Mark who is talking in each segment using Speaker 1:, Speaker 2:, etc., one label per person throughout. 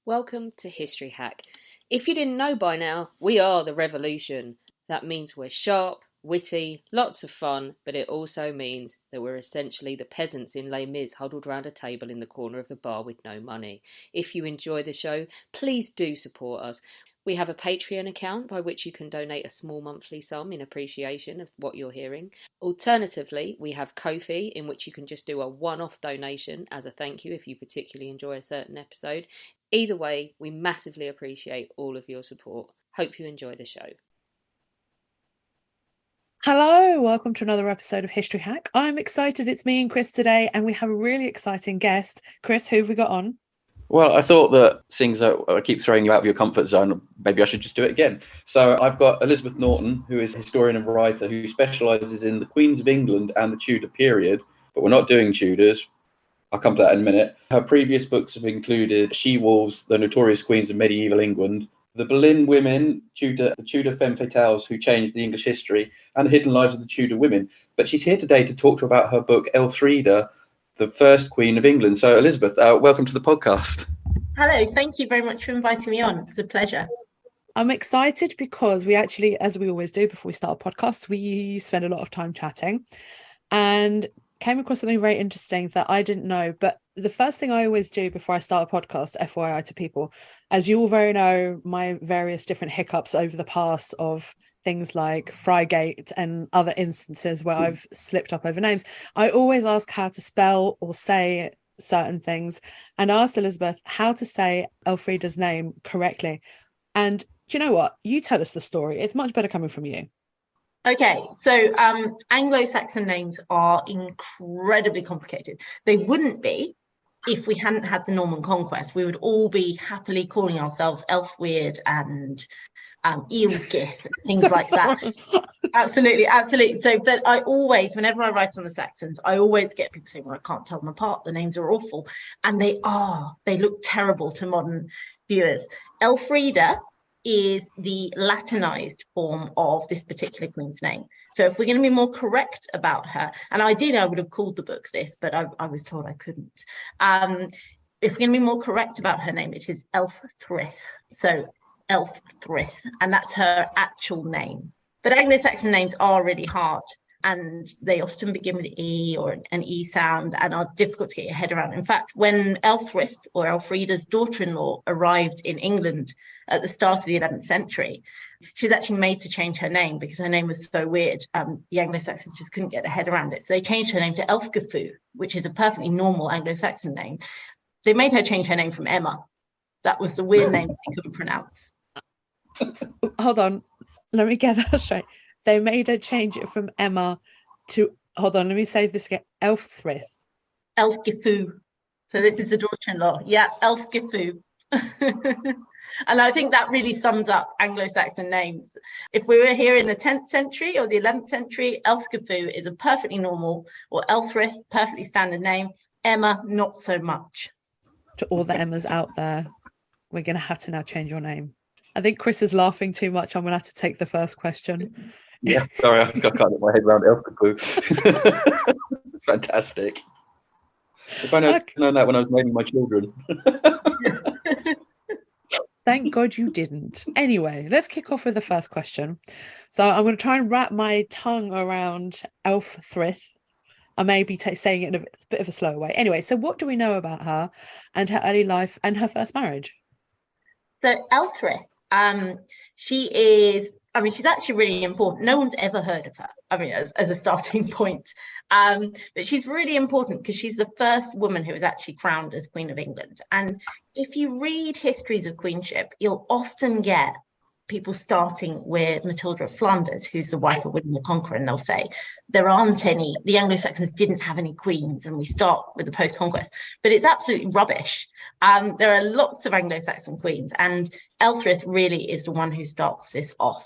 Speaker 1: Welcome to History Hack. If you didn't know by now, we are the revolution. That means we're sharp, witty, lots of fun, but it also means that we're essentially the peasants in Les Mis huddled round a table in the corner of the bar with no money. If you enjoy the show, please do support us. We have a Patreon account by which you can donate a small monthly sum in appreciation of what you're hearing. Alternatively, we have Ko-fi, in which you can just do a one-off donation as a thank you if you particularly enjoy a certain episode. Either way, we massively appreciate all of your support. Hope you enjoy the show.
Speaker 2: Hello, welcome to another episode of History Hack. I'm excited it's me and Chris today, and we have a really exciting guest. Chris, who have we got on?
Speaker 3: Well, I thought that seeing as I keep throwing you out of your comfort zone, maybe I should just do it again. So I've got Elizabeth Norton, who is a historian and writer who specialises in the Queens of England and the Tudor period, but we're not doing Tudors. I'll come to that in a minute. Her previous books have included She-Wolves, The Notorious Queens of Medieval England, The Boleyn Women, the Tudor Femme Fatales Who Changed the English History, and The Hidden Lives of the Tudor Women. But she's here today to talk about her book, Elfreda, the First Queen of England. So, Elizabeth, welcome to the podcast.
Speaker 4: Hello, thank you very much for inviting me on. It's a pleasure.
Speaker 2: I'm excited because we actually, as we always do before we start a podcast, we spend a lot of time chatting and came across something very interesting that I didn't know. But the first thing I always do before I start a podcast, FYI to people, as you all very know, my various different hiccups over the past of things like Frygate and other instances where I've slipped up over names, I always ask how to spell or say certain things, and I asked Elizabeth how to say Elfreda's name correctly. And do you know what? You tell us the story. It's much better coming from you.
Speaker 4: Okay, so Anglo-Saxon names are incredibly complicated. They wouldn't be if we hadn't had the Norman conquest. We would all be happily calling ourselves Elfweird and Ealdgith, things like that. Absolutely. So, but I always, whenever I write on the Saxons, I always get people saying, well, I can't tell them apart. The names are awful. And they look terrible to modern viewers. Elfreda is the Latinized form of this particular queen's name. So if we're going to be more correct about her, and ideally I would have called the book this, but I was told I couldn't. If we're going to be more correct about her name, it is Elfrith. So Elfrith, and that's her actual name. But Anglo-Saxon names are really hard, and they often begin with E or an E sound and are difficult to get your head around. In fact, when Elfrith, or Elfreda's daughter-in-law, arrived in England at the start of the 11th century, she was actually made to change her name because her name was so weird. The Anglo-Saxons just couldn't get their head around it. So they changed her name to Elfgifu, which is a perfectly normal Anglo-Saxon name. They made her change her name from Emma. That was the weird name they couldn't pronounce.
Speaker 2: Hold on, let me get that straight. They made her change it from Emma to, hold on, let me say this again, Elfrith.
Speaker 4: Elfgifu. So this is the daughter-in-law. Yeah, Elfgifu. And I think that really sums up Anglo-Saxon names. If we were here in the 10th century or the 11th century, Elfgifu is a perfectly normal, or Elfrith, perfectly standard name. Emma, not so much.
Speaker 2: To all the Emmas out there, we're going to have to now change your name. I think Chris is laughing too much. I'm going to have to take the first question.
Speaker 3: Yeah, sorry, I can't get my head around Elfgifu. Fantastic. If I known that when I was naming my children.
Speaker 2: Thank God you didn't. Anyway, let's kick off with the first question. So I'm going to try and wrap my tongue around Elfrith. I may be saying it in a bit of a slower way. Anyway, so what do we know about her and her early life and her first marriage?
Speaker 4: So Elfrith, she's actually really important. No one's ever heard of her, as a starting point. But she's really important because she's the first woman who was actually crowned as Queen of England. And if you read histories of queenship, you'll often get people starting with Matilda of Flanders, who's the wife of William the Conqueror, and they'll say there aren't any, the Anglo-Saxons didn't have any queens, and we start with the post-conquest. But it's absolutely rubbish. There are lots of Anglo-Saxon queens, and Elfrith really is the one who starts this off.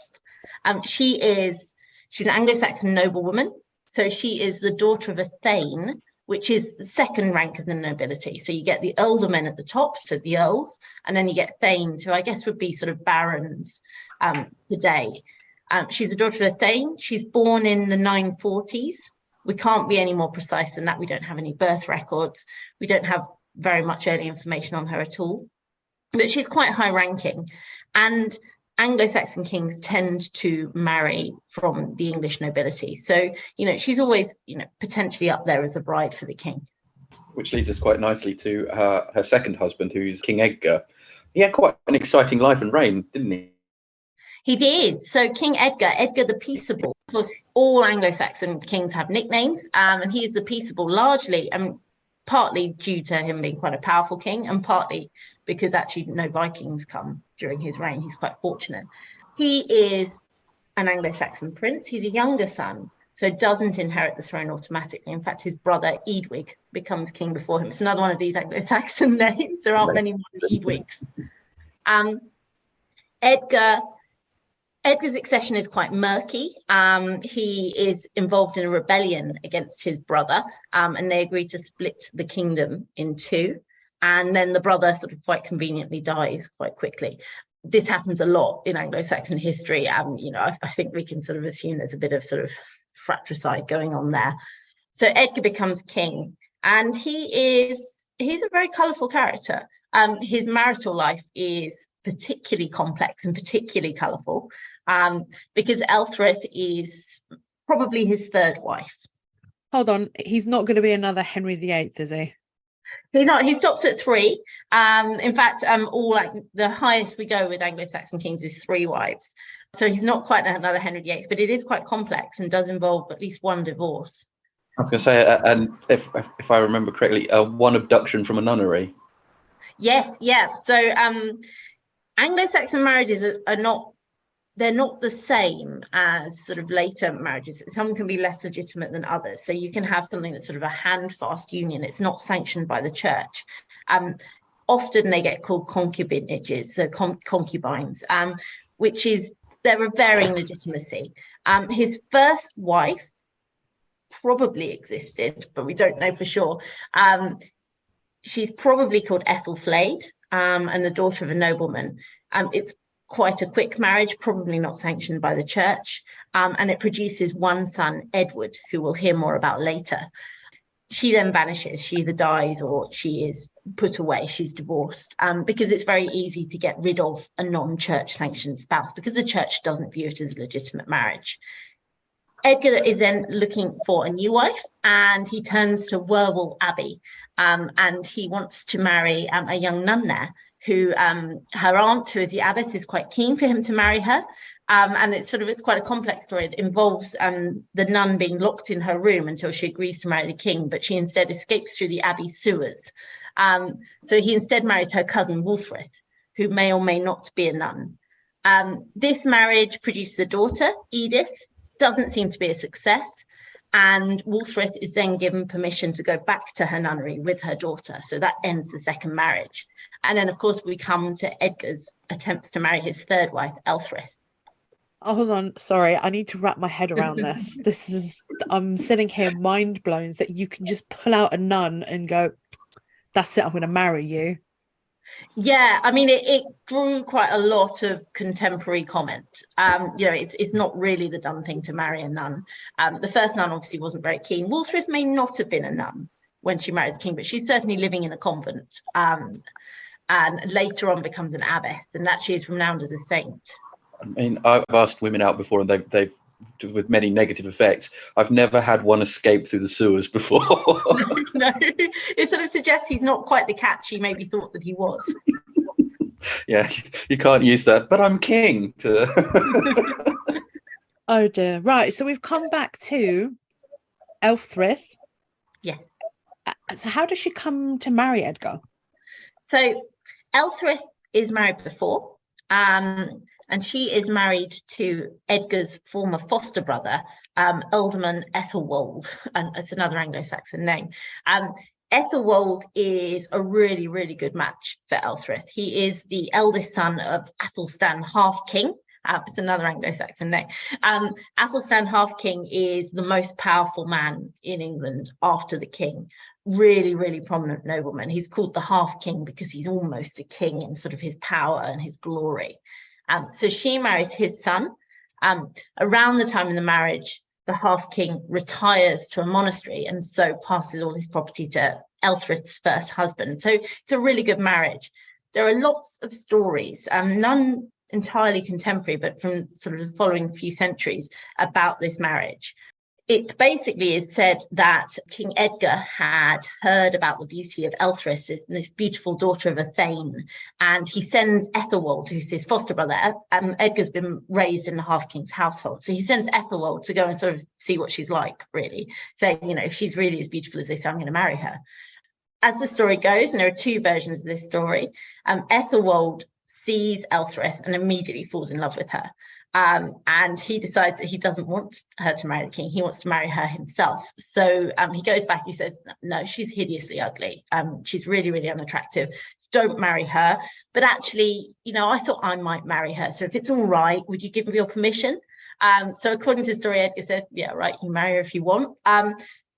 Speaker 4: She's an Anglo-Saxon noblewoman, so she is the daughter of a thane, which is the second rank of the nobility. So you get the ealdormen at the top, so the earls, and then you get thanes, who I guess would be sort of barons today. She's a daughter of a thane. She's born in the 940s. We can't be any more precise than that. We don't have any birth records. We don't have very much early information on her at all. but she's quite high ranking. And Anglo-Saxon kings tend to marry from the English nobility. So, she's always, potentially up there as a bride for the king.
Speaker 3: Which leads us quite nicely to her second husband, who's King Edgar. He had quite an exciting life and reign, didn't he?
Speaker 4: He did. So King Edgar the Peaceable, of course, all Anglo-Saxon kings have nicknames, and he is the Peaceable largely, partly due to him being quite a powerful king, and partly because actually no Vikings come during his reign. He's quite fortunate. He is an Anglo-Saxon prince. He's a younger son, so doesn't inherit the throne automatically. In fact, his brother Eadwig becomes king before him. It's another one of these Anglo-Saxon names. There aren't many more Eadwigs. Edgar's succession is quite murky. He is involved in a rebellion against his brother, and they agree to split the kingdom in two. And then the brother sort of quite conveniently dies quite quickly. This happens a lot in Anglo-Saxon history. I think we can sort of assume there's a bit of sort of fratricide going on there. So Edgar becomes king, and he's a very colourful character. His marital life is particularly complex and particularly colourful, because Elfreda is probably his third wife.
Speaker 2: Hold on, he's not going to be another Henry VIII, is he?
Speaker 4: He's not. He stops at 3. In fact, the highest we go with Anglo-Saxon kings is 3 wives. So he's not quite another Henry VIII, but it is quite complex and does involve at least one divorce.
Speaker 3: I was going to say, and if I remember correctly, one abduction from a nunnery.
Speaker 4: Yes, yeah. So Anglo-Saxon marriages they're not the same as sort of later marriages. Some can be less legitimate than others. So you can have something that's sort of a handfast union. It's not sanctioned by the church. Often they get called concubinages, so concubines, which is, they're of varying legitimacy. His first wife probably existed, but we don't know for sure. She's probably called Ethelfleda, and the daughter of a nobleman. It's quite a quick marriage, probably not sanctioned by the church, and it produces one son, Edward, who we'll hear more about later. She then vanishes. She either dies or she is put away. She's divorced, because it's very easy to get rid of a non-church sanctioned spouse because the church doesn't view it as a legitimate marriage. Edgar is then looking for a new wife, and he turns to Werwell Abbey, and he wants to marry a young nun there, who her aunt, who is the abbess, is quite keen for him to marry her. And it's quite a complex story. It involves the nun being locked in her room until she agrees to marry the king, but she instead escapes through the abbey sewers. So he instead marries her cousin Wulfrith, who may or may not be a nun. This marriage produces a daughter, Edith. Doesn't seem to be a success, and Wulfrith is then given permission to go back to her nunnery with her daughter. So that ends the second marriage. And then, of course, we come to Edgar's attempts to marry his third wife, Elfreda.
Speaker 2: Oh, hold on. Sorry, I need to wrap my head around this. I'm sitting here mind blown that you can just pull out a nun and go, that's it, I'm going to marry you.
Speaker 4: Yeah, I mean, it drew quite a lot of contemporary comment. It's not really the done thing to marry a nun. The first nun obviously wasn't very keen. Wulfrith may not have been a nun when she married the king, but she's certainly living in a convent, and later on becomes an abbess, and that she is renowned as a saint.
Speaker 3: I mean, I've asked women out before, and they've with many negative effects. I've never had one escape through the sewers before.
Speaker 4: No, it sort of suggests he's not quite the catch he maybe thought that he was.
Speaker 3: Yeah, you can't use that, but I'm king to...
Speaker 2: Oh dear. Right, so we've come back to Elfreda.
Speaker 4: Yes.
Speaker 2: So how does she come to marry Edgar?
Speaker 4: So Elfreda is married before, and she is married to Edgar's former foster brother, Ealdorman Ethelwold, and it's another Anglo-Saxon name. Ethelwold is a really, really good match for Elfreda. He is the eldest son of Athelstan Half-King. It's another Anglo-Saxon name. Athelstan Half-King is the most powerful man in England after the king. Really, really prominent nobleman. He's called the Half-King because he's almost a king in sort of his power and his glory. So she marries his son. Around the time of the marriage, the Half-King retires to a monastery and so passes all his property to Elfreda's first husband. So it's a really good marriage. there are lots of stories, none entirely contemporary, but from sort of the following few centuries, about this marriage. It basically is said that King Edgar had heard about the beauty of Elfrith, this beautiful daughter of a Thane, and he sends Ethelwald, who's his foster brother. Edgar's been raised in the Half-King's household, so he sends Ethelwald to go and sort of see what she's like, really, saying, you know, if she's really as beautiful as they say, I'm going to marry her. As the story goes, and there are two versions of this story, Ethelwald sees Elfrith and immediately falls in love with her. And he decides that he doesn't want her to marry the king. He wants to marry her himself. So he goes back, he says, no, she's hideously ugly. She's really, really unattractive. Don't marry her. But actually, you know, I thought I might marry her. So if it's all right, would you give me your permission? So according to the story, Edgar says, yeah, right, you can marry her if you want.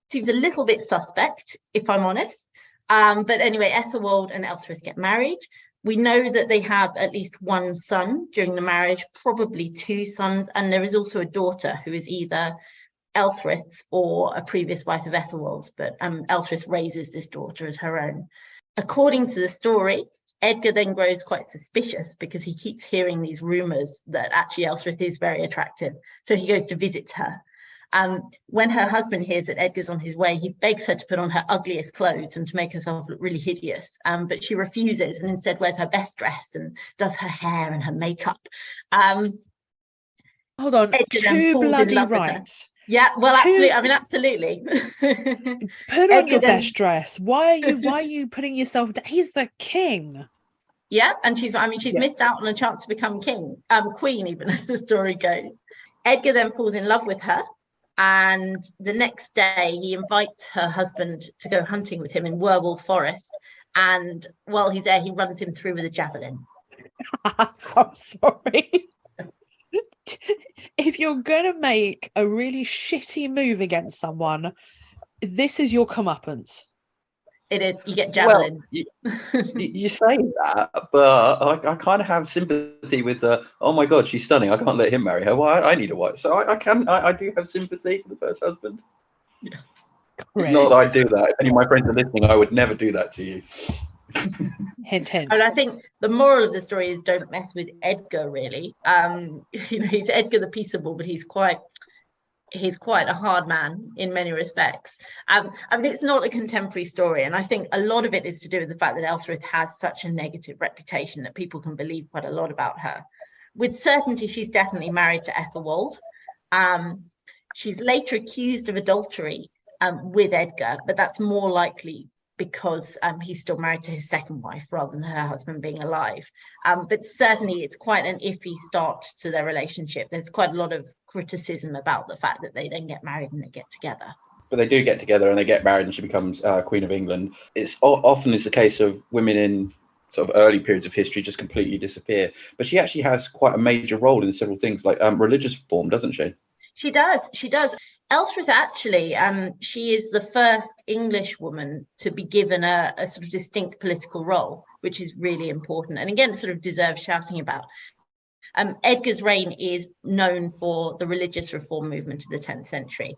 Speaker 4: Seems a little bit suspect, if I'm honest. But anyway, Ethelwald and Elfrith get married. We know that they have at least one son during the marriage, probably two sons, and there is also a daughter who is either Elfrith's or a previous wife of Ethelwald's, but Elfrith raises this daughter as her own. According to the story, Edgar then grows quite suspicious because he keeps hearing these rumours that actually Elfrith is very attractive, so he goes to visit her. When her husband hears that Edgar's on his way, he begs her to put on her ugliest clothes and to make herself look really hideous. But she refuses and instead wears her best dress and does her hair and her makeup.
Speaker 2: Hold on,
Speaker 4: Edgar
Speaker 2: too bloody right.
Speaker 4: Yeah, well, absolutely. I mean, absolutely.
Speaker 2: Put on your best dress. Why are you putting yourself down? He's the king.
Speaker 4: Yeah, and she's missed out on a chance to become queen, even as the story goes. Edgar then falls in love with her. And the next day, he invites her husband to go hunting with him in Werewolf Forest. And while he's there, he runs him through with a javelin.
Speaker 2: I'm so sorry. If you're going to make a really shitty move against someone, this is your comeuppance.
Speaker 4: It is. You get javelin.
Speaker 3: Well, you say that, but I kind of have sympathy with the, oh my God, she's stunning. I can't let him marry her. Well, I need a wife. So I do have sympathy for the first husband.
Speaker 4: Yeah.
Speaker 3: Not that I do that. If any of my friends are listening, I would never do that to you.
Speaker 2: Hint, hint.
Speaker 4: And I think the moral of the story is don't mess with Edgar, really. You know, he's Edgar the Peaceable, but he's quite a hard man in many respects. I mean, it's not a contemporary story, and I think a lot of it is to do with the fact that Elfrith has such a negative reputation that people can believe quite a lot about her. With certainty, she's definitely married to Ethelwald. She's later accused of adultery with Edgar, but that's more likely because he's still married to his second wife rather than her husband being alive. But certainly it's quite an iffy start to their relationship. There's quite a lot of criticism about the fact that they then get married and they get together.
Speaker 3: But they do get together and they get married and she becomes Queen of England. It's often is the case of women in sort of early periods of history just completely disappear. But she actually has quite a major role in several things, like religious reform, doesn't she?
Speaker 4: She does. Elfrith actually, she is the first English woman to be given a sort of distinct political role, which is really important. And again, sort of deserves shouting about. Edgar's reign is known for the religious reform movement of the 10th century.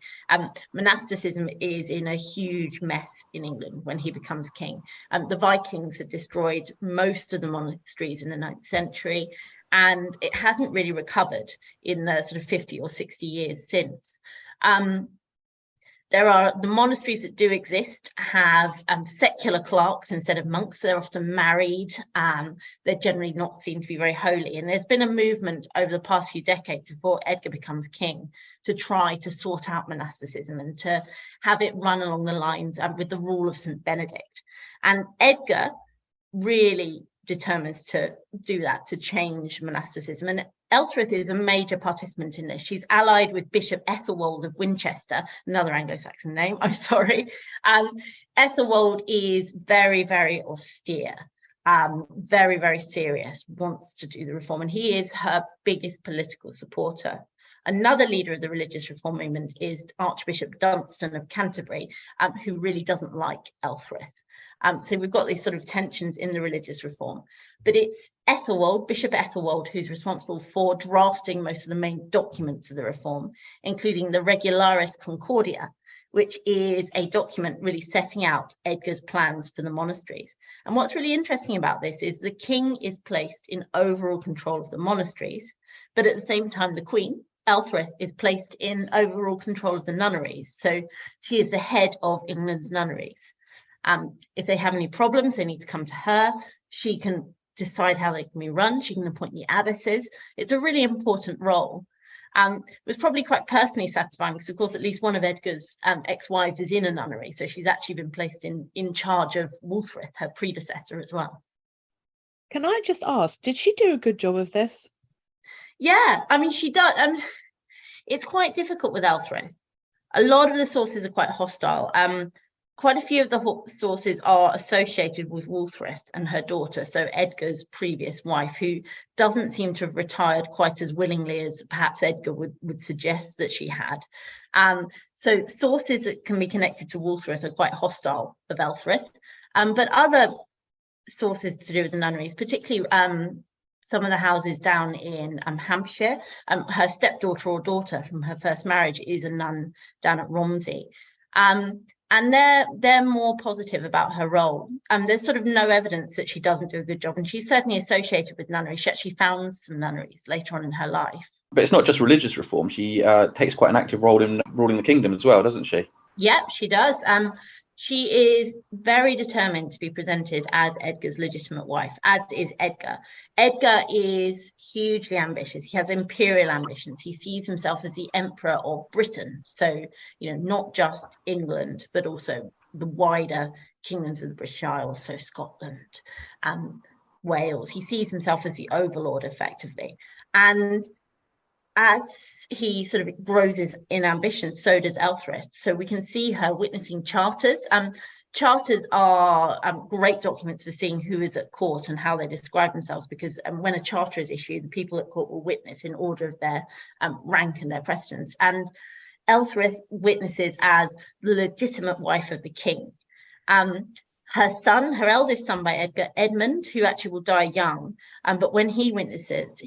Speaker 4: Monasticism is in a huge mess in England when he becomes king. The Vikings had destroyed most of the monasteries in the 9th century, and it hasn't really recovered in the sort of 50 or 60 years since. There are the monasteries that do exist have secular clerks instead of monks. They're often married. They're generally not seen to be very holy. And there's been a movement over the past few decades before Edgar becomes king to try to sort out monasticism and to have it run along the lines with the rule of St. Benedict. And Edgar really determines to do that, to change monasticism. And Elfrith is a major participant in this. She's allied with Bishop Ethelwald of Winchester, another Anglo-Saxon name, I'm sorry. Ethelwald is very, very austere, very, very serious, wants to do the reform, and he is her biggest political supporter. Another leader of the religious reform movement is Archbishop Dunstan of Canterbury, who really doesn't like Elfrith. So we've got these sort of tensions in the religious reform, but it's Ethelwald, Bishop Ethelwald, who's responsible for drafting most of the main documents of the reform, including the Regularis Concordia, which is a document really setting out Edgar's plans for the monasteries. And what's really interesting about this is the king is placed in overall control of the monasteries, but at the same time, the queen, Elfreda, is placed in overall control of the nunneries. So she is the head of England's nunneries. If they have any problems, they need to come to her. She can decide how they can be run. She can appoint the abbesses. It's a really important role. It was probably quite personally satisfying because, of course, at least one of Edgar's ex-wives is in a nunnery. So she's actually been placed in charge of Wulfrith, her predecessor, as well.
Speaker 2: Can I just ask, did she do a good job of this?
Speaker 4: Yeah, I mean, she does. It's quite difficult with Elfreda. A lot of the sources are quite hostile. Quite a few of the sources are associated with Wulfrith and her daughter, so Edgar's previous wife, who doesn't seem to have retired quite as willingly as perhaps Edgar would suggest that she had. So sources that can be connected to Wulfrith are quite hostile of Elfrith, but other sources to do with the nunneries, particularly some of the houses down in Hampshire, her stepdaughter or daughter from her first marriage is a nun down at Romsey. And they're more positive about her role. There's sort of no evidence that she doesn't do a good job, and she's certainly associated with nunneries. She actually founds some nunneries later on in her life.
Speaker 3: But it's not just religious reform. She takes quite an active role in ruling the kingdom as well, doesn't she?
Speaker 4: Yep, she does. She is very determined to be presented as Edgar's legitimate wife, as is Edgar. Edgar is hugely ambitious. He has imperial ambitions. He sees himself as the emperor of Britain. So, not just England, but also the wider kingdoms of the British Isles, so Scotland and Wales. He sees himself as the overlord, effectively. And as he sort of grows in ambition, so does Elfreda. So we can see her witnessing charters. Charters are great documents for seeing who is at court and how they describe themselves, because when a charter is issued, the people at court will witness in order of their rank and their precedence. And Elfreda witnesses as the legitimate wife of the king. Her son, her eldest son by Edgar, Edmund, who actually will die young, but when he witnesses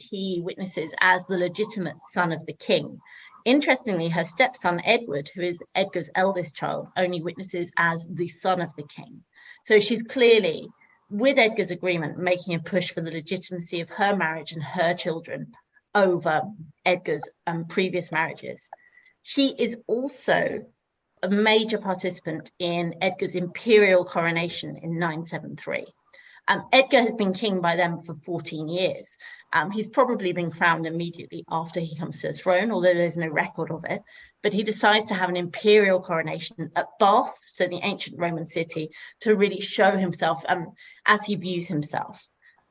Speaker 4: as the legitimate son of the king. Interestingly, her stepson, Edward, who is Edgar's eldest child, only witnesses as the son of the king. So she's clearly, with Edgar's agreement, making a push for the legitimacy of her marriage and her children over Edgar's previous marriages. She is also a major participant in Edgar's imperial coronation in 973. Edgar has been king by then for 14 years. He's probably been crowned immediately after he comes to the throne, although there's no record of it. But he decides to have an imperial coronation at Bath, so the ancient Roman city, to really show himself as he views himself.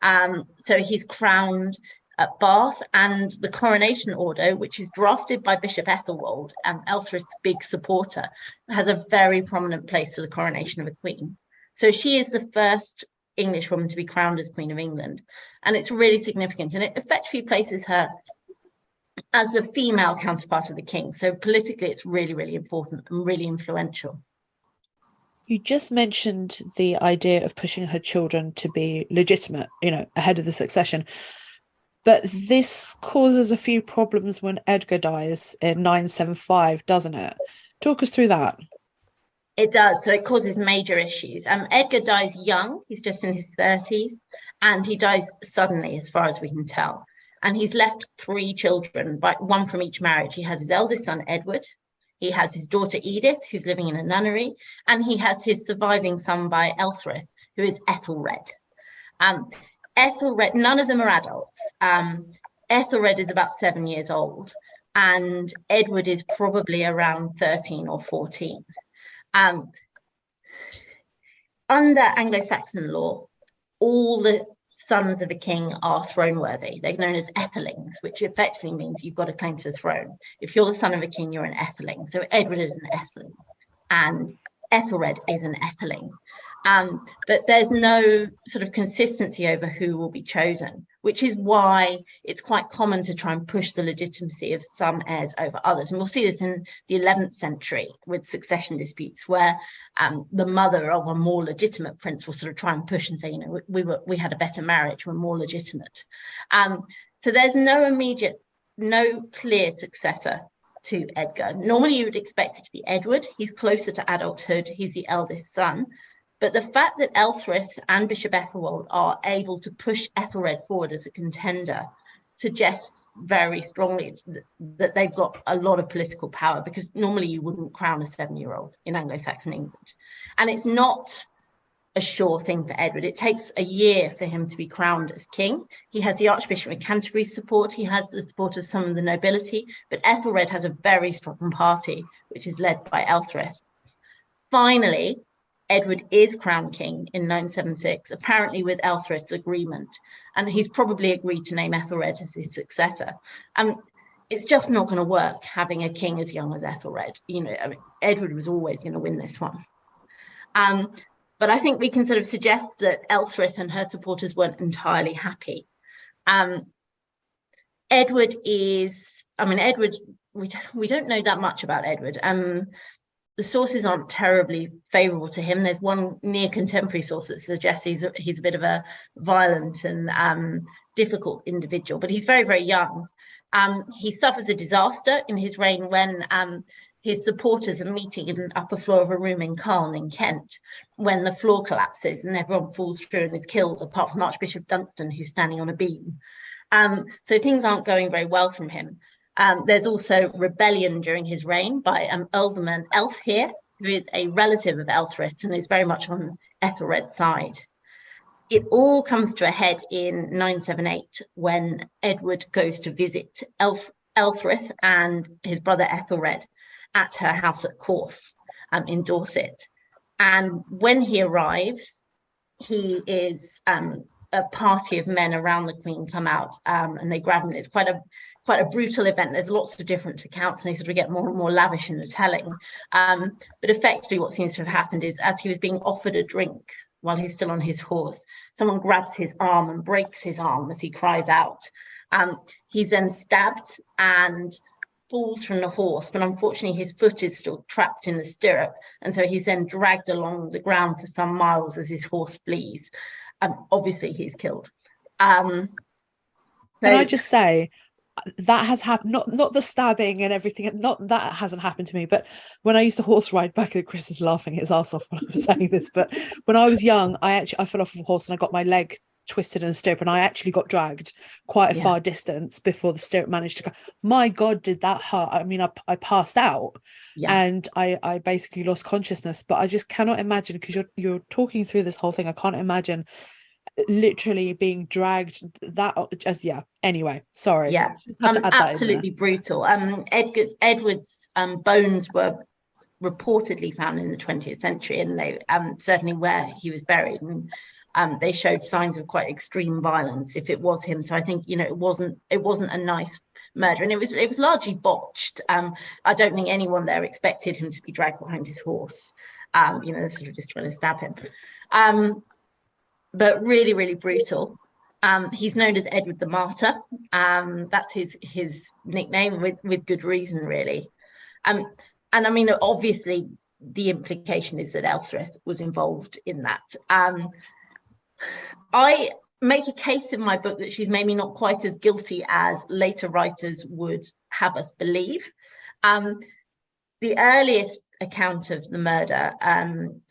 Speaker 4: So he's crowned at Bath, and the coronation order, which is drafted by Bishop Ethelwold, Elfred's big supporter, has a very prominent place for the coronation of a queen. So she is the first English woman to be crowned as Queen of England, and it's really significant, and it effectively places her as the female counterpart of the king. So politically, it's really, really important and really influential.
Speaker 2: You just mentioned the idea of pushing her children to be legitimate, ahead of the succession. But this causes a few problems when Edgar dies in 975, doesn't it? Talk us through that.
Speaker 4: It does. So it causes major issues. Edgar dies young. He's just in his 30s. And he dies suddenly, as far as we can tell. And he's left 3 children, one from each marriage. He has his eldest son, Edward. He has his daughter, Edith, who's living in a nunnery. And he has his surviving son by Elfreda, who is Ethelred. Ethelred, none of them are adults. Ethelred is about 7 years old, and Edward is probably around 13 or 14. Under Anglo-Saxon law, all the sons of a king are throne-worthy. They're known as ethelings, which effectively means you've got a claim to the throne. If you're the son of a king, you're an etheling. So Edward is an etheling, and Ethelred is an etheling. But there's no sort of consistency over who will be chosen, which is why it's quite common to try and push the legitimacy of some heirs over others. And we'll see this in the 11th century with succession disputes, where the mother of a more legitimate prince will sort of try and push and say, we had a better marriage, we're more legitimate. So there's no clear successor to Edgar. Normally you would expect it to be Edward. He's closer to adulthood. He's the eldest son. But the fact that Elfrith and Bishop Ethelwald are able to push Ethelred forward as a contender suggests very strongly that they've got a lot of political power, because normally you wouldn't crown a 7-year-old in Anglo-Saxon England. And it's not a sure thing for Edward. It takes a year for him to be crowned as king. He has the Archbishop of Canterbury's support. He has the support of some of the nobility, but Ethelred has a very strong party, which is led by Elfrith. Finally, Edward is crowned king in 976, apparently with Elfrith's agreement, and he's probably agreed to name Ethelred as his successor. It's just not going to work having a king as young as Ethelred. Edward was always going to win this one. But I think we can sort of suggest that Elfrith and her supporters weren't entirely happy. Edward, we don't know that much about Edward. The sources aren't terribly favourable to him. There's one near contemporary source that suggests he's a bit of a violent and difficult individual, but he's very, very young. He suffers a disaster in his reign when his supporters are meeting in an upper floor of a room in Calne in Kent, when the floor collapses and everyone falls through and is killed, apart from Archbishop Dunstan, who's standing on a beam. So things aren't going very well from him. There's also rebellion during his reign by Ealdorman Elfhere, who is a relative of Elfrith and is very much on Ethelred's side. It all comes to a head in 978 when Edward goes to visit Elfrith and his brother Ethelred at her house at Corfe in Dorset. And when he arrives, he is a party of men around the Queen come out and they grab him. It's quite a brutal event. There's lots of different accounts and they sort of get more and more lavish in the telling. But effectively what seems to have happened is, as he was being offered a drink while he's still on his horse, someone grabs his arm and breaks his arm as he cries out. He's then stabbed and falls from the horse, but unfortunately his foot is still trapped in the stirrup, and so he's then dragged along the ground for some miles as his horse flees. Obviously he's killed. Can
Speaker 2: I just say, that has happened, not the stabbing and everything, not that hasn't happened to me, but when I used to horse ride back, Chris is laughing his ass off when I'm saying this, but when I was young, I fell off of a horse and I got my leg twisted in a stirrup, and I actually got dragged quite a far distance before the stirrup managed to go. My God, did that hurt. I mean, I passed out and I basically lost consciousness, but I just cannot imagine, because you're talking through this whole thing, I can't imagine literally being dragged that anyway, sorry.
Speaker 4: Absolutely brutal. Edward's bones were reportedly found in the 20th century, and they certainly where he was buried, and they showed signs of quite extreme violence if it was him. So I think it wasn't a nice murder, and it was largely botched. I don't think anyone there expected him to be dragged behind his horse. They're sort of just trying to stab him. But really, really brutal. He's known as Edward the Martyr. That's his nickname, with good reason, really. And I mean, obviously, the implication is that Elfrith was involved in that. I make a case in my book that she's maybe not quite as guilty as later writers would have us believe. The earliest account of the murder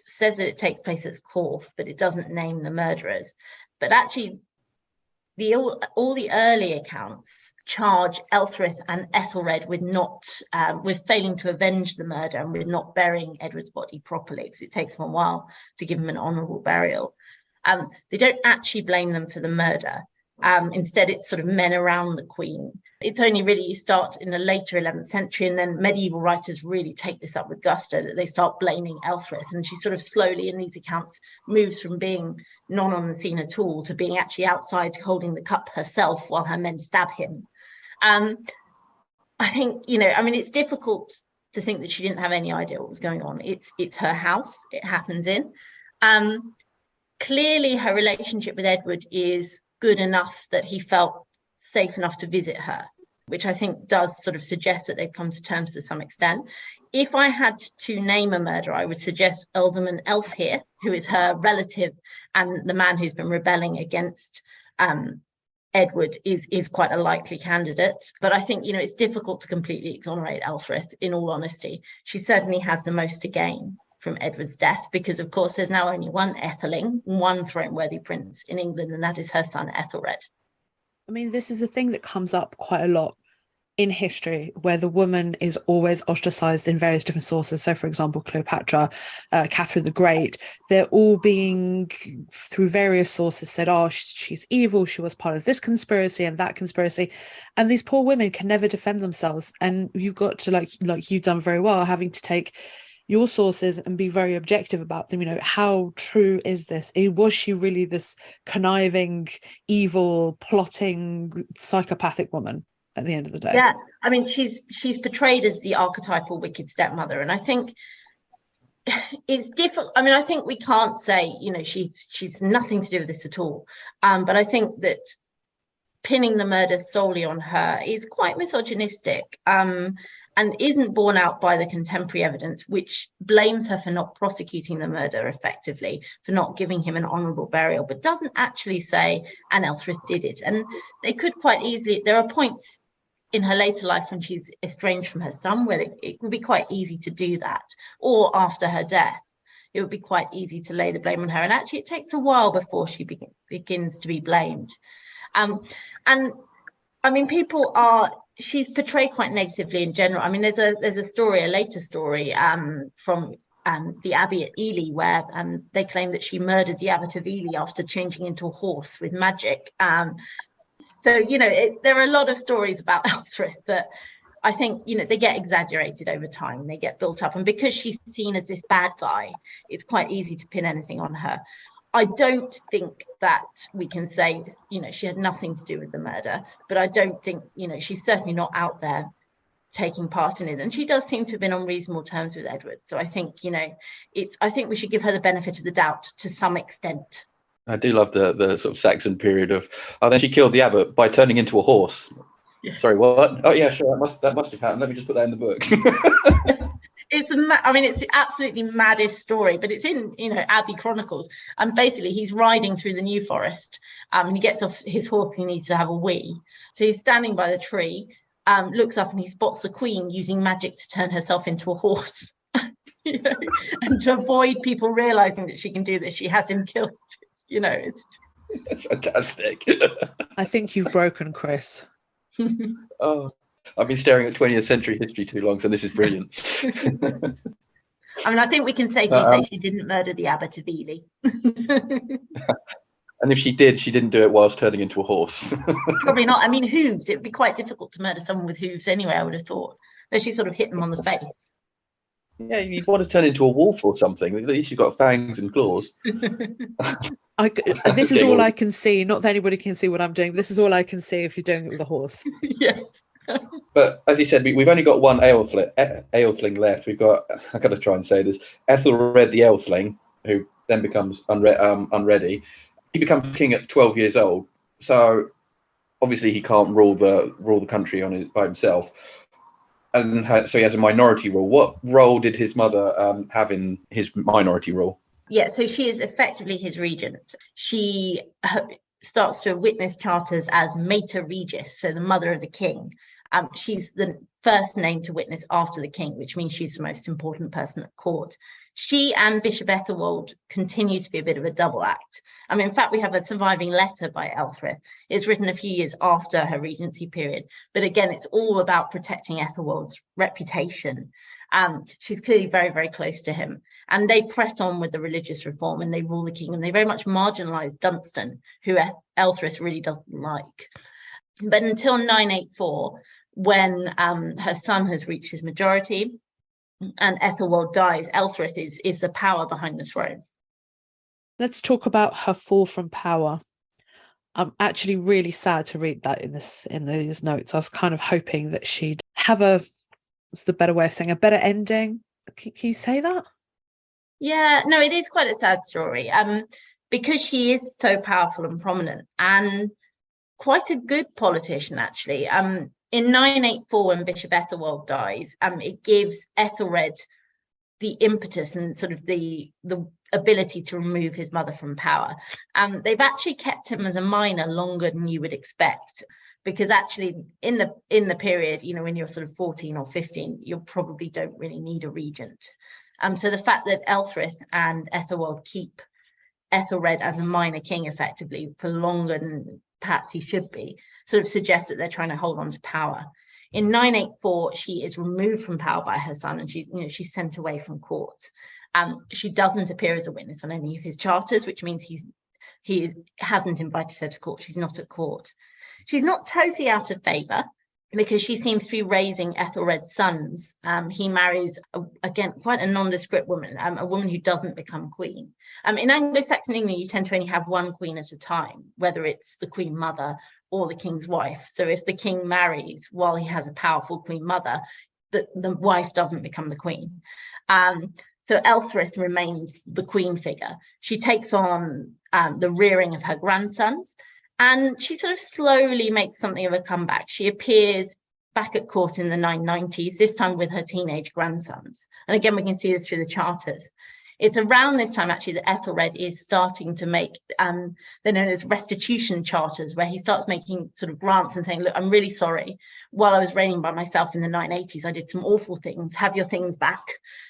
Speaker 4: says that it takes place at Corfe, but it doesn't name the murderers. But actually, all the early accounts charge Elfrith and Ethelred with failing to avenge the murder and with not burying Edward's body properly, because it takes them a while to give him an honourable burial. They don't actually blame them for the murder. Instead, it's sort of men around the Queen. It's only really you start in the later 11th century, and then medieval writers really take this up with gusto, that they start blaming Elfrith, and she sort of slowly in these accounts moves from being non on the scene at all to being actually outside holding the cup herself while her men stab him. I think, it's difficult to think that she didn't have any idea what was going on. It's her house, it happens in. Clearly her relationship with Edward is good enough that he felt safe enough to visit her, which I think does sort of suggest that they've come to terms to some extent. If I had to name a murderer, I would suggest Ealdorman Elfhere, who is her relative and the man who's been rebelling against Edward is quite a likely candidate. But I think, it's difficult to completely exonerate Elfrith, in all honesty. She certainly has the most to gain from Edward's death, because, of course, there's now only one Etheling, one throne-worthy prince in England, and that is her son, Ethelred.
Speaker 2: I mean, this is a thing that comes up quite a lot in history, where the woman is always ostracized in various different sources. So, for example, Cleopatra, Catherine the Great, they're all being, through various sources, said, oh, she's evil, she was part of this conspiracy and that conspiracy. And these poor women can never defend themselves. And you've got to, like you've done very well, having to take your sources and be very objective about them. How true is this? Was she really this conniving, evil, plotting, psychopathic woman at the end of the day?
Speaker 4: Yeah, I mean, she's portrayed as the archetypal wicked stepmother, and I think it's difficult. I mean, I think we can't say, she's nothing to do with this at all. But I think that pinning the murder solely on her is quite misogynistic, and isn't borne out by the contemporary evidence, which blames her for not prosecuting the murder effectively, for not giving him an honourable burial, but doesn't actually say, and Elfrith did it. And they could quite easily, there are points in her later life when she's estranged from her son, where it would be quite easy to do that, or after her death, it would be quite easy to lay the blame on her. And actually, it takes a while before she begins to be blamed. And I mean, she's portrayed quite negatively in general. I mean, there's a story, a later story, from the Abbey at Ely, where they claim that she murdered the Abbot of Ely after changing into a horse with magic. So, there are a lot of stories about Elfrith that I think, they get exaggerated over time. They get built up. And because she's seen as this bad guy, it's quite easy to pin anything on her. I don't think that we can say, she had nothing to do with the murder, but I don't think, she's certainly not out there taking part in it. And she does seem to have been on reasonable terms with Edward. So I think, I think we should give her the benefit of the doubt to some extent.
Speaker 3: I do love the sort of Saxon period of, then she killed the abbot by turning into a horse.
Speaker 4: Yes.
Speaker 3: Sorry, what? Oh yeah, sure, that must have happened. Let me just put that in the book.
Speaker 4: It's the absolutely maddest story, but it's in, Abbey Chronicles. And basically, he's riding through the New Forest, and he gets off his horse. He needs to have a wee, so he's standing by the tree, looks up, and he spots the Queen using magic to turn herself into a horse. And to avoid people realizing that she can do this, she has him killed.
Speaker 3: That's fantastic.
Speaker 2: I think you've broken Chris.
Speaker 3: Oh, I've been staring at 20th century history too long, so this is brilliant.
Speaker 4: I mean, I think we can safely say she didn't murder the Abbot of Ely.
Speaker 3: And if she did, she didn't do it whilst turning into a horse.
Speaker 4: Probably not. I mean, hooves. It would be quite difficult to murder someone with hooves anyway, I would have thought. Unless she sort of hit them on the face.
Speaker 3: Yeah, you'd want to turn into a wolf or something. At least you've got fangs and claws.
Speaker 2: This is all I can see. Not that anybody can see what I'm doing. This is all I can see if you're doing it with a horse.
Speaker 4: Yes.
Speaker 3: But as you said, we've only got one Aelfling left. We've got, I've got to try and say this, Ethelred the Aelfling, who then becomes unready. He becomes king at 12 years old. So obviously he can't rule the country by himself. And so he has a minority rule. What role did his mother have in his minority rule?
Speaker 4: Yeah, so she is effectively his regent. She starts to witness charters as Mater Regis, so the mother of the king. She's the first name to witness after the king, which means she's the most important person at court. She and Bishop Ethelwald continue to be a bit of a double act. I mean, in fact, we have a surviving letter by Elfrith. It's written a few years after her regency period. But again, it's all about protecting Ethelwald's reputation. She's clearly very, very close to him. And they press on with the religious reform and they rule the kingdom. They very much marginalise Dunstan, who Elfrith really doesn't like. But until 984, when her son has reached his majority, and Ethelwald dies, Elfrith is the power behind the throne.
Speaker 2: Let's talk about her fall from power. I'm actually really sad to read that in these notes. I was kind of hoping that she'd have what's the better way of saying, a better ending. Can you say that? Yeah,
Speaker 4: no, it is quite a sad story. Because she is so powerful and prominent and quite a good politician, actually. In 984, when Bishop Ethelwald dies, it gives Ethelred the impetus and sort of the ability to remove his mother from power. And they've actually kept him as a minor longer than you would expect, because actually in the period, you know, when you're sort of 14 or 15, you probably don't really need a regent. So the fact that Elfrith and Ethelwald keep Ethelred as a minor king effectively for longer than perhaps he should be sort of suggests that they're trying to hold on to power. In 984, she is removed from power by her son, and she's sent away from court. She doesn't appear as a witness on any of his charters, which means he hasn't invited her to court. She's not at court. She's not totally out of favour, because she seems to be raising Ethelred's sons. He marries, again, quite a nondescript woman, a woman who doesn't become queen. In Anglo-Saxon England, you tend to only have one queen at a time, whether it's the queen mother or the king's wife. So if the king marries while he has a powerful queen mother, the wife doesn't become the queen. So Elfrith remains the queen figure. She takes on the rearing of her grandsons, and she sort of slowly makes something of a comeback. She appears back at court in the 990s, this time with her teenage grandsons. And again, we can see this through the charters. It's around this time, actually, that Ethelred is starting to make, they're known as restitution charters, where he starts making sort of grants and saying, look, I'm really sorry. While I was reigning by myself in the 980s, I did some awful things. Have your things back.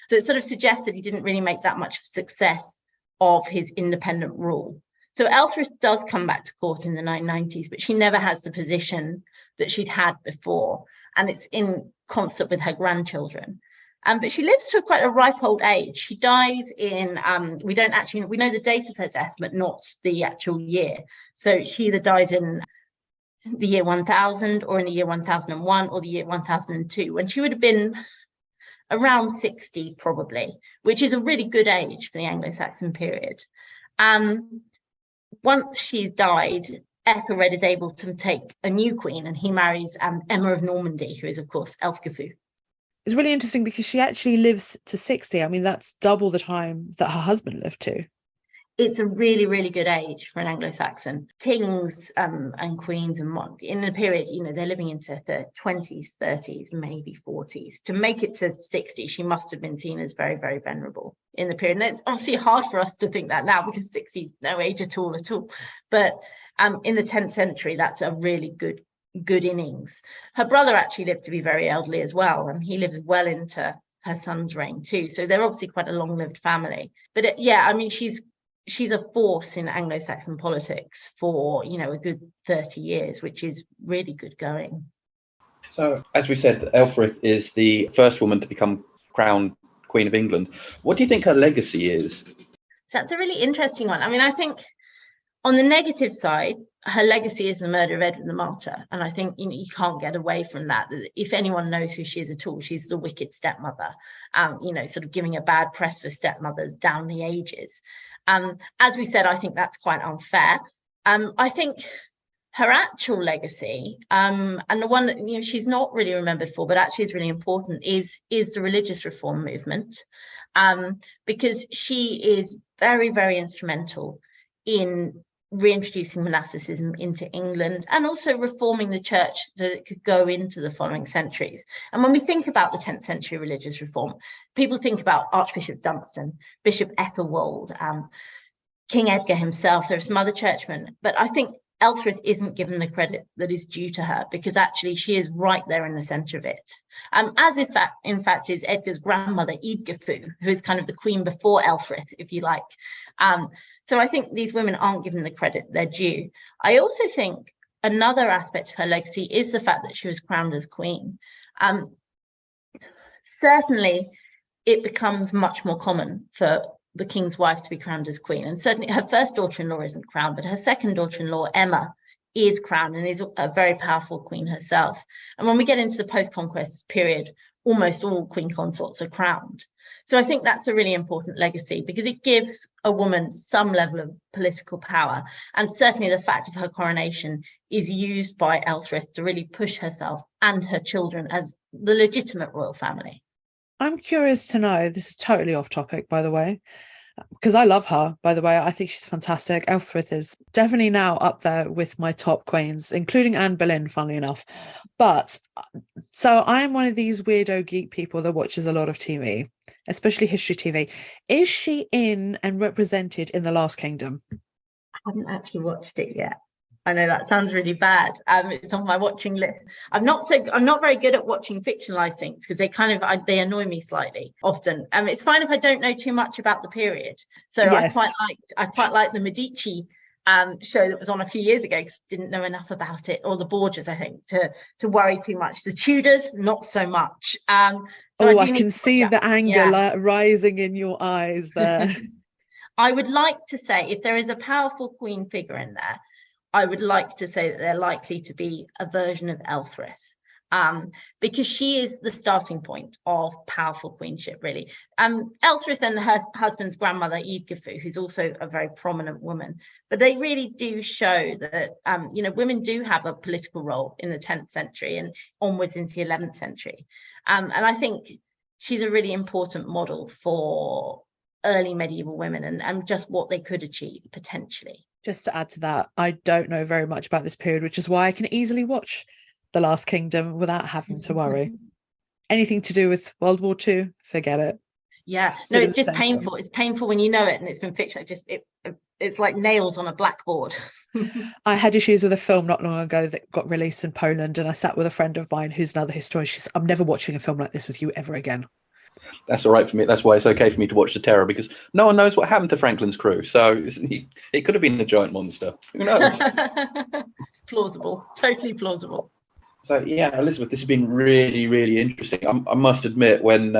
Speaker 4: So it sort of suggests that he didn't really make that much success of his independent rule. So Elfrith does come back to court in the 990s, but she never has the position that she'd had before. And it's in concert with her grandchildren. But she lives to quite a ripe old age. She dies in, we know the date of her death, but not the actual year. So she either dies in the year 1000 or in the year 1001 or the year 1002, when she would have been around 60 probably, which is a really good age for the Anglo-Saxon period. Once she's died, Ethelred is able to take a new queen, and he marries Emma of Normandy, who is, of course, Elfgifu.
Speaker 2: It's really interesting because she actually lives to 60. I mean, that's double the time that her husband lived to.
Speaker 4: It's a really, really good age for an Anglo-Saxon. Kings and queens and in the period, you know, they're living into their 20s, 30s, maybe 40s. To make it to 60, she must have been seen as very, very venerable in the period. And it's obviously hard for us to think that now, because 60 is no age at all. But in the 10th century, that's a really good innings. Her brother actually lived to be very elderly as well, and he lived well into her son's reign too. So they're obviously quite a long-lived family. But she's a force in Anglo-Saxon politics for, you know, a good 30 years, which is really good going.
Speaker 3: So, as we said, Elfrith is the first woman to become crowned Queen of England. What do you think her legacy is?
Speaker 4: So that's a really interesting one. I mean, I think on the negative side, her legacy is the murder of Edward the Martyr. And I think, you know, you can't get away from that. If anyone knows who she is at all, she's the wicked stepmother, you know, sort of giving a bad press for stepmothers down the ages. As we said, I think that's quite unfair. I think her actual legacy, and the one that, you know, she's not really remembered for, but actually is really important, is the religious reform movement, because she is very, very instrumental in reintroducing monasticism into England, and also reforming the church so that it could go into the following centuries. And when we think about the 10th century religious reform, people think about Archbishop Dunstan, Bishop Ethelwald, King Edgar himself. There are some other churchmen, but I think Elfrith isn't given the credit that is due to her, because actually she is right there in the centre of it. As in fact is Edgar's grandmother, Eadgifu, who is kind of the queen before Elfrith, if you like. So I think these women aren't given the credit they're due. I also think another aspect of her legacy is the fact that she was crowned as queen. Certainly, it becomes much more common for the king's wife to be crowned as queen. And certainly her first daughter-in-law isn't crowned, but her second daughter-in-law, Emma, is crowned and is a very powerful queen herself. And when we get into the post-conquest period, almost all queen consorts are crowned. So I think that's a really important legacy, because it gives a woman some level of political power. And certainly the fact of her coronation is used by Elfrith to really push herself and her children as the legitimate royal family.
Speaker 2: I'm curious to know, this is totally off topic, by the way, because I love her, by the way. I think she's fantastic. Elfrida is definitely now up there with my top queens, including Anne Boleyn, funnily enough. But so I'm one of these weirdo geek people that watches a lot of TV, especially history TV. Is she in and represented in The Last Kingdom?
Speaker 4: I haven't actually watched it yet. I know that sounds really bad. It's on my watching list. I'm not very good at watching fictionalized things because they annoy me slightly often. It's fine if I don't know too much about the period. So
Speaker 2: Yes.
Speaker 4: I quite like the Medici show that was on a few years ago because I didn't know enough about it, or the Borgias, I think, to worry too much. The Tudors, not so much. So
Speaker 2: I can see the anger rising in your eyes there.
Speaker 4: I would like to say, if there is a powerful queen figure in there, I would like to say that they're likely to be a version of Elfrida, because she is the starting point of powerful queenship, really. Elfrida and her husband's grandmother, Eadgifu, who's also a very prominent woman. But they really do show that, women do have a political role in the 10th century and onwards into the 11th century. And I think she's a really important model for early medieval women and just what they could achieve potentially.
Speaker 2: Just to add to that, I don't know very much about this period, which is why I can easily watch The Last Kingdom without having to worry. Anything to do with World War II, forget it.
Speaker 4: Yeah, no, it's just painful. It's painful when you know it and it's been fiction. It's like nails on a blackboard.
Speaker 2: I had issues with a film not long ago that got released in Poland, and I sat with a friend of mine who's another historian. She said, I'm never watching a film like this with you ever again.
Speaker 3: That's all right for me. That's why it's okay for me to watch The Terror, because no one knows what happened to Franklin's crew. So it could have been a giant monster. Who knows?
Speaker 4: It's plausible. Totally plausible.
Speaker 3: So yeah, Elizabeth, this has been really, really interesting. I must admit, when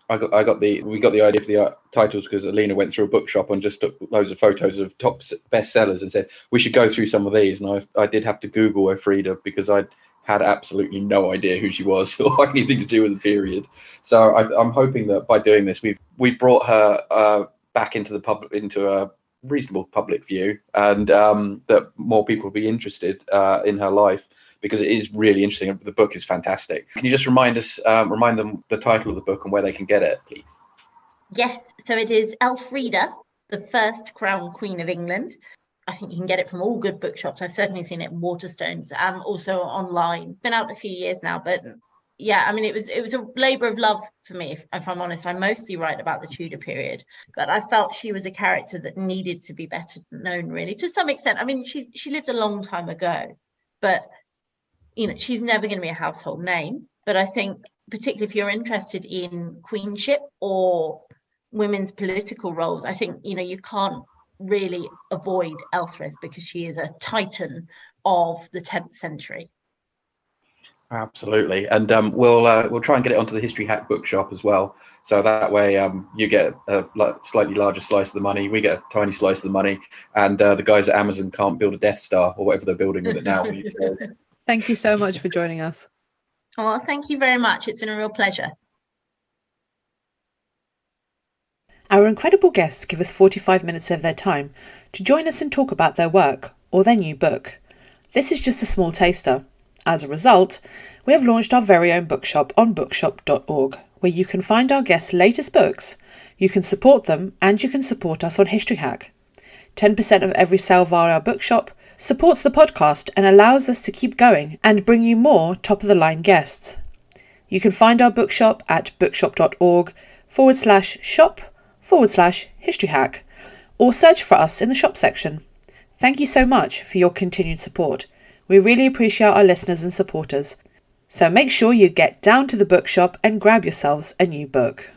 Speaker 3: we got the idea for the titles because Alina went through a bookshop and just took loads of photos of top bestsellers and said we should go through some of these. And I did have to Google Elfreda because I had absolutely no idea who she was or anything to do with the period. So I'm hoping that by doing this, we've brought her back into a reasonable public view, and that more people will be interested in her life, because it is really interesting. The book is fantastic. Can you just remind them the title of the book and where they can get it, please?
Speaker 4: Yes, so it is Elfreda, the First Crown Queen of England. I think you can get it from all good bookshops. I've certainly seen it in Waterstones, also online. It's been out a few years now, but yeah, I mean, it was a labour of love for me, if I'm honest. I mostly write about the Tudor period, but I felt she was a character that needed to be better known, really, to some extent. I mean, she lived a long time ago, but she's never going to be a household name. But I think, particularly if you're interested in queenship or women's political roles, I think, you can't really avoid Elfrida because she is a titan of the 10th century.
Speaker 3: Absolutely, and we'll try and get it onto the History Hack bookshop as well, so that way you get a slightly larger slice of the money, we get a tiny slice of the money, and the guys at Amazon can't build a Death Star or whatever they're building with it now.
Speaker 2: Thank you so much for joining us.
Speaker 4: Oh, thank you very much. It's been a real pleasure.
Speaker 2: Our incredible guests give us 45 minutes of their time to join us and talk about their work or their new book. This is just a small taster. As a result, we have launched our very own bookshop on bookshop.org, where you can find our guests' latest books, you can support them, and you can support us on History Hack. 10% of every sale via our bookshop supports the podcast and allows us to keep going and bring you more top-of-the-line guests. You can find our bookshop at bookshop.org/shop/History Hack, or search for us in the shop section. Thank you so much for your continued support. We really appreciate our listeners and supporters. So make sure you get down to the bookshop and grab yourselves a new book.